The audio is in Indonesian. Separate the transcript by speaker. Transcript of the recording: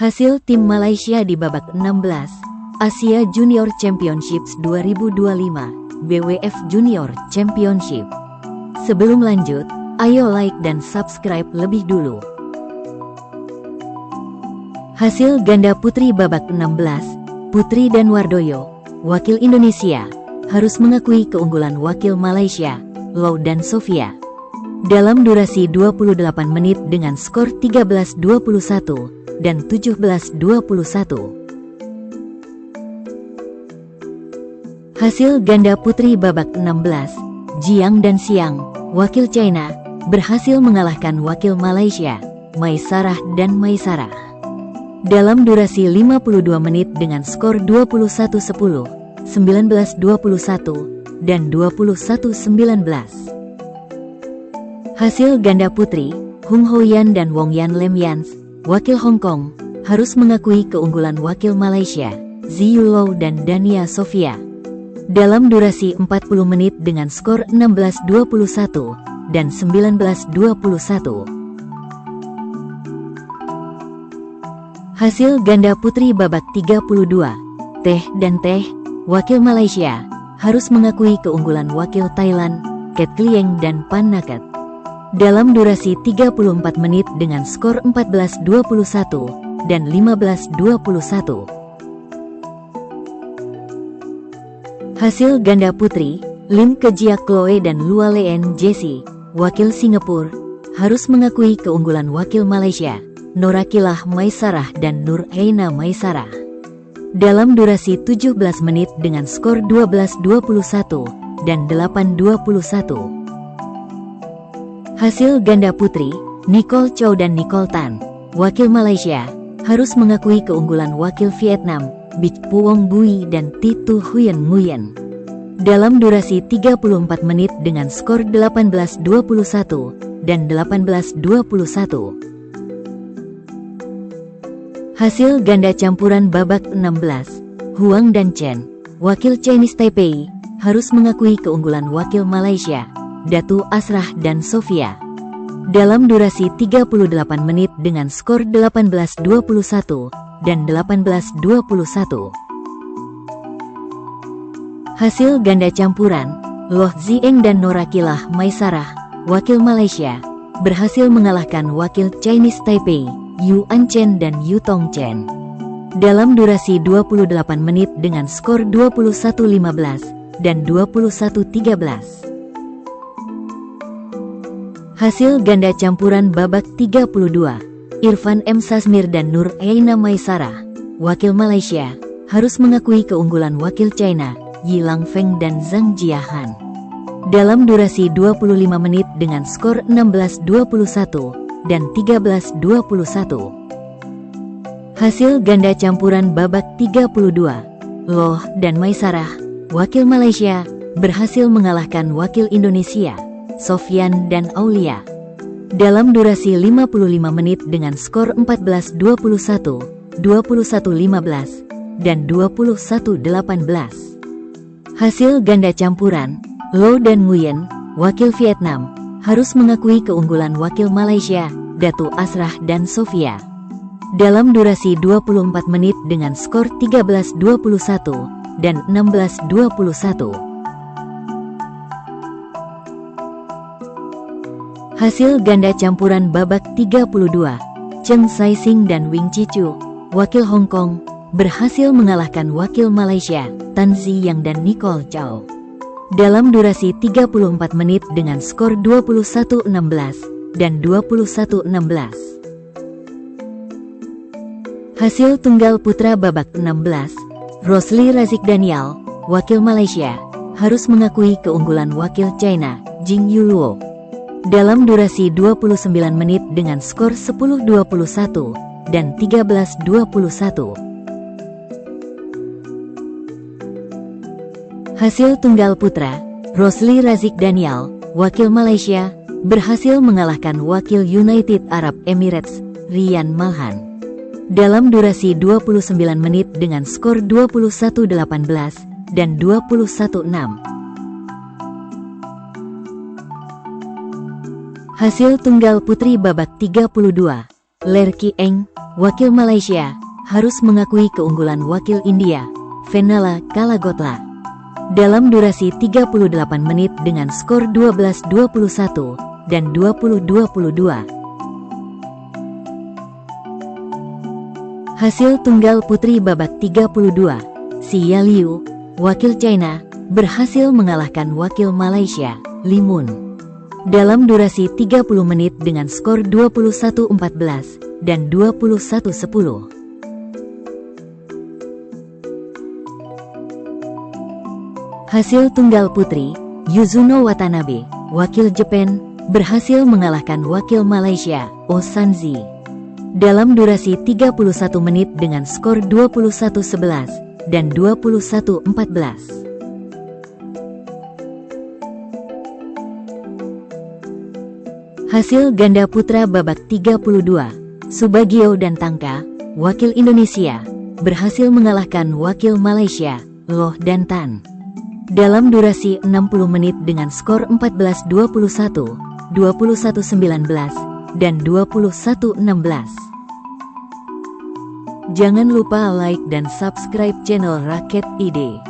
Speaker 1: Hasil tim Malaysia di babak 16 Asia Junior Championships 2025 BWF Junior Championship. Sebelum lanjut, ayo like dan subscribe lebih dulu. Hasil ganda putri babak 16, Putri dan Wardoyo, wakil Indonesia, harus mengakui keunggulan wakil Malaysia, Low dan Sofia. Dalam durasi 28 menit dengan skor 13-21 dan 17-21. Hasil ganda putri babak 16, Jiang dan Xiang, wakil China, berhasil mengalahkan wakil Malaysia, Maisarah dan Maisarah. Dalam durasi 52 menit dengan skor 21-10, 19-21, dan 21-19. Hasil ganda putri, Hung Hoyan dan Wong Yan Lem Yans, wakil Hong Kong, harus mengakui keunggulan wakil Malaysia, Ziyu Low dan Dania Sofia. Dalam durasi 40 menit dengan skor 16-21 dan 19-21. Hasil ganda putri babak 32, Teh dan Teh, wakil Malaysia, harus mengakui keunggulan wakil Thailand, Ket Klieng dan Pan Naket. Dalam durasi 34 menit dengan skor 14-21 dan 15-21. Hasil ganda putri, Lim Kejia Chloe dan Lua Leen Jessie, wakil Singapura, harus mengakui keunggulan wakil Malaysia, Norakilah Maisarah dan Nur Aina Maisarah. Dalam durasi 17 menit dengan skor 12-21 dan 8-21. Hasil ganda putri, Nicole Chow dan Nicole Tan, wakil Malaysia, harus mengakui keunggulan wakil Vietnam, Bich Puong Bui dan Titu Huyen Nguyen. Dalam durasi 34 menit dengan skor 18-21 dan 18-21. Hasil ganda campuran babak 16, Huang dan Chen, wakil Chinese Taipei, harus mengakui keunggulan wakil Malaysia, Datu Asrah dan Sofia. Dalam durasi 38 menit dengan skor 18-21 dan 18-21. Hasil ganda campuran, Loh Zieng dan Norakilah Maisarah, wakil Malaysia, berhasil mengalahkan wakil Chinese Taipei, Yu An Chen dan Yu Tong Chen. Dalam durasi 28 menit dengan skor 21-15 dan 21-13. Hasil ganda campuran babak 32, Irfan M. Sasmir dan Nur Aina Maisarah, wakil Malaysia, harus mengakui keunggulan wakil China, Yi Lang Feng dan Zhang Jiahan. Dalam durasi 25 menit dengan skor 16-21 dan 13-21. Hasil ganda campuran babak 32, Loh dan Maisarah, wakil Malaysia, berhasil mengalahkan wakil Indonesia, Sofyan dan Aulia. Dalam durasi 55 menit dengan skor 14-21, 21-15, dan 21-18. Hasil ganda campuran, Low dan Nguyen, wakil Vietnam, harus mengakui keunggulan wakil Malaysia, Datu Asrah dan Sofia. Dalam durasi 24 menit dengan skor 13-21 dan 16-21. Hasil ganda campuran babak 32, Cheng Sai-sing dan Wing Chi-chu, wakil Hong Kong, berhasil mengalahkan wakil Malaysia, Tan Ziyang dan Nicole Chow. Dalam durasi 34 menit dengan skor 21-16 dan 21-16. Hasil tunggal putra babak 16, Rosli Razik Daniel, wakil Malaysia, harus mengakui keunggulan wakil China, Jing Yuluo. Dalam durasi 29 menit dengan skor 10-21 dan 13-21. Hasil tunggal putra, Rosli Razik Daniel, wakil Malaysia, berhasil mengalahkan wakil United Arab Emirates, Rian Malhan. Dalam durasi 29 menit dengan skor 21-18 dan 21-6. Hasil tunggal putri babak 32, Lerki Eng, wakil Malaysia, harus mengakui keunggulan wakil India, Fenala Kalagotla. Dalam durasi 38 menit dengan skor 12-21 dan 20-22. Hasil tunggal putri babak 32, Xia Liu, wakil China, berhasil mengalahkan wakil Malaysia, Li Mun. Dalam durasi 30 menit dengan skor 21-14 dan 21-10. Hasil tunggal putri, Yuzuno Watanabe, wakil Jepang, berhasil mengalahkan wakil Malaysia, Oh Sanzi. Dalam durasi 31 menit dengan skor 21-11 dan 21-14. Hasil ganda putra babak 32, Subagio dan Tangka, wakil Indonesia, berhasil mengalahkan wakil Malaysia, Loh dan Tan. Dalam durasi 60 menit dengan skor 14-21, 21-19, dan 21-16. Jangan lupa like dan subscribe channel Raket ID.